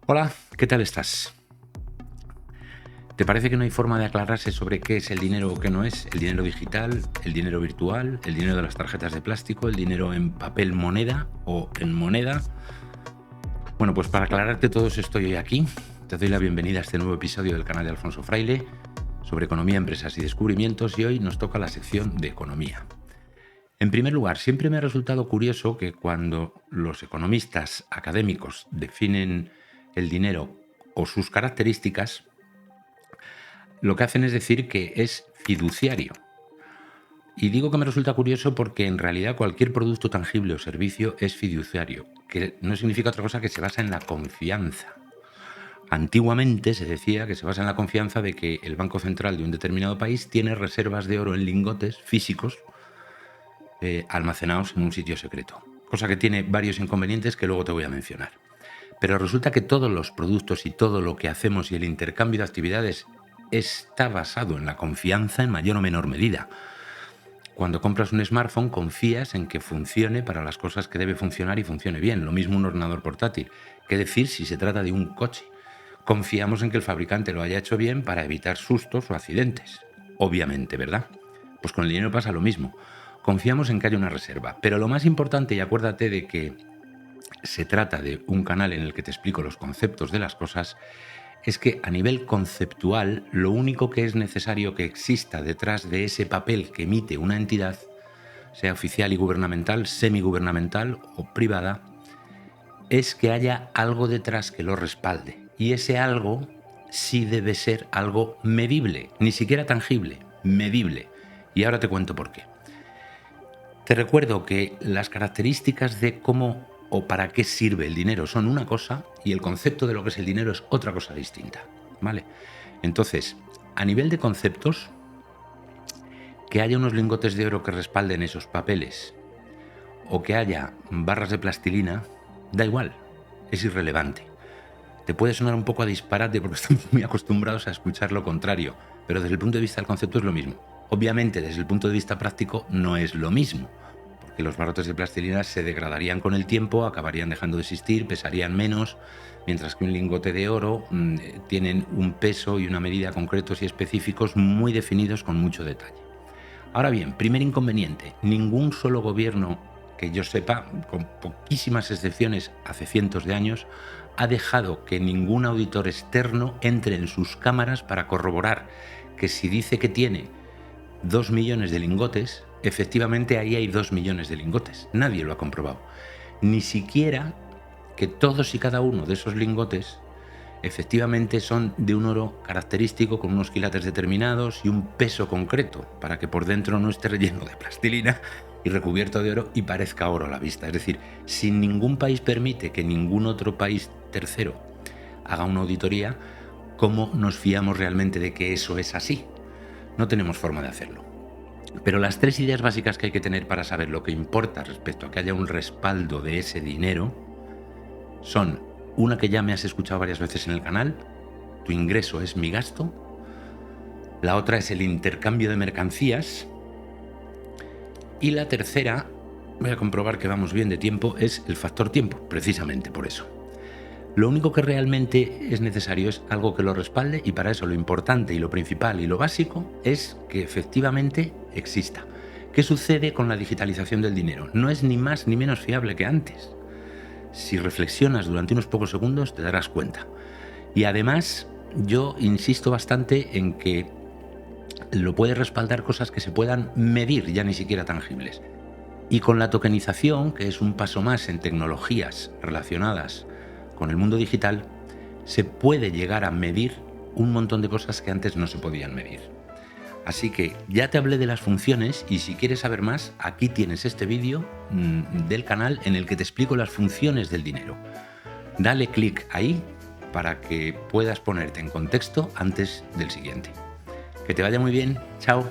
Hola, ¿qué tal estás? ¿Te parece que no hay forma de aclararse sobre qué es el dinero o qué no es? ¿El dinero digital, el dinero virtual, el dinero de las tarjetas de plástico, el dinero en papel moneda o en moneda? Bueno, pues para aclararte todo eso estoy hoy aquí. Te doy la bienvenida a este nuevo episodio del canal de Alfonso Fraile sobre economía, empresas y descubrimientos, y hoy nos toca la sección de economía. En primer lugar, siempre me ha resultado curioso que cuando los economistas académicos definen el dinero o sus características, lo que hacen es decir que es fiduciario. Y digo que me resulta curioso porque en realidad cualquier producto tangible o servicio es fiduciario, que no significa otra cosa que se basa en la confianza. Antiguamente se decía que se basa en la confianza de que el Banco Central de un determinado país tiene reservas de oro en lingotes físicos almacenados en un sitio secreto, cosa que tiene varios inconvenientes que luego te voy a mencionar. Pero resulta que todos los productos y todo lo que hacemos y el intercambio de actividades está basado en la confianza en mayor o menor medida. Cuando compras un smartphone confías en que funcione para las cosas que debe funcionar y funcione bien. Lo mismo un ordenador portátil. ¿Qué decir si se trata de un coche? Confiamos en que el fabricante lo haya hecho bien para evitar sustos o accidentes. Obviamente, ¿verdad? Pues con el dinero pasa lo mismo. Confiamos en que haya una reserva. Pero lo más importante, y acuérdate de que se trata de un canal en el que te explico los conceptos de las cosas, es que a nivel conceptual lo único que es necesario que exista detrás de ese papel que emite una entidad, sea oficial y gubernamental, semigubernamental o privada, es que haya algo detrás que lo respalde. Y ese algo sí debe ser algo medible, ni siquiera tangible, medible. Y ahora te cuento por qué. Te recuerdo que las características de cómo o para qué sirve el dinero son una cosa y el concepto de lo que es el dinero es otra cosa distinta, ¿vale? Entonces, a nivel de conceptos, que haya unos lingotes de oro que respalden esos papeles o que haya barras de plastilina, da igual, es irrelevante. Te puede sonar un poco a disparate porque estamos muy acostumbrados a escuchar lo contrario, pero desde el punto de vista del concepto es lo mismo. Obviamente, desde el punto de vista práctico no es lo mismo, porque los barrotes de plastilina se degradarían con el tiempo, acabarían dejando de existir, pesarían menos, mientras que un lingote de oro tienen un peso y una medida concretos y específicos muy definidos con mucho detalle. Ahora bien, primer inconveniente, ningún solo gobierno que yo sepa, con poquísimas excepciones hace cientos de años, ha dejado que ningún auditor externo entre en sus cámaras para corroborar que si dice que tiene 2 millones de lingotes, efectivamente ahí hay 2 millones de lingotes. Nadie lo ha comprobado. Ni siquiera que todos y cada uno de esos lingotes efectivamente son de un oro característico con unos quilates determinados y un peso concreto para que por dentro no esté relleno de plastilina y recubierto de oro y parezca oro a la vista. Es decir, si ningún país permite que ningún otro país tercero haga una auditoría, ¿cómo nos fiamos realmente de que eso es así? No tenemos forma de hacerlo. Pero las tres ideas básicas que hay que tener para saber lo que importa respecto a que haya un respaldo de ese dinero son una que ya me has escuchado varias veces en el canal: tu ingreso es mi gasto. La otra es el intercambio de mercancías. Y la tercera, voy a comprobar que vamos bien de tiempo, es el factor tiempo, precisamente por eso. Lo único que realmente es necesario es algo que lo respalde, y para eso lo importante y lo principal y lo básico es que efectivamente exista. ¿Qué sucede con la digitalización del dinero? No es ni más ni menos fiable que antes. Si reflexionas durante unos pocos segundos te darás cuenta. Y además yo insisto bastante en que lo puede respaldar cosas que se puedan medir, ya ni siquiera tangibles. Y con la tokenización, que es un paso más en tecnologías relacionadas con el mundo digital, se puede llegar a medir un montón de cosas que antes no se podían medir. Así que ya te hablé de las funciones, y si quieres saber más, aquí tienes este vídeo del canal en el que te explico las funciones del dinero. Dale clic ahí para que puedas ponerte en contexto antes del siguiente. Que te vaya muy bien. Chao.